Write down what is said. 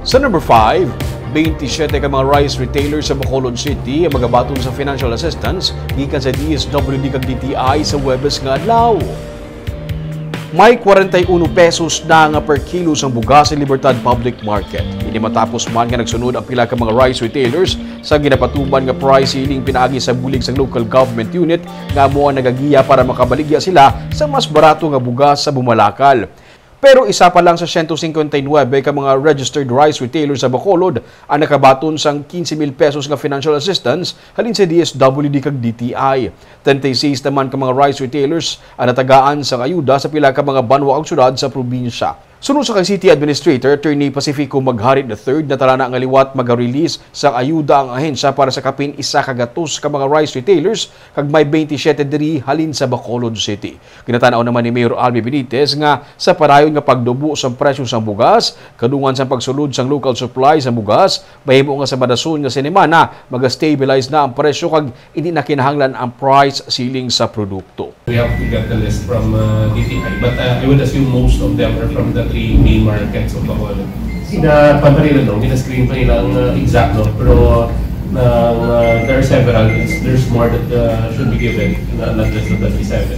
Sa number 5, 27 ka mga rice retailers sa Bacolod City ang magabaton sa financial assistance gikan sa DSWD kag DTI sa Huwebes nga adlaw. May 41 pesos na nga per kilo sang bugas sa Libertad Public Market. Hindi matapos man nga nagsunod ang pila ka mga rice retailers sa ginapatuman nga price ceiling pinaagi sa bulig sa local government unit nga mo ang nagagiya para makabaligya sila sa mas barato nga bugas sa Bumalakal. Pero isa pa lang sa 159 ka mga registered rice retailers sa Bacolod ang nakabaton sang 15,000 pesos nga financial assistance halin sa DSWD kag DTI. 36 naman ka mga rice retailers ang natagaan sang ayuda sa pila ka mga banwa ug syudad sa probinsya. Sunod sa kay City Administrator Attorney Pacifico Magharit III na tala na ang liwat mag-release sa ayuda ang ahensya para sa kapin isa kagatos ka mga rice retailers kag may 27 diri halin sa Bacolod City. Kinatanaw naman ni Mayor Albi Benitez nga sa parayon nga pagdubo sa presyo sang bugas, kadungan sa pagsulod sang local supply sa bugas, mahimo nga sa madason nga sinemana mag-stabilize na ang presyo kag hindi na kinahanglan ang price ceiling sa produkto. We have to get the list from DTI, but I would assume most of them are from the 3 main markets of Bacolod. Pagparila no, ginascreen pa nilang exact no, pero there are several, there's more that should be given, not just the 37.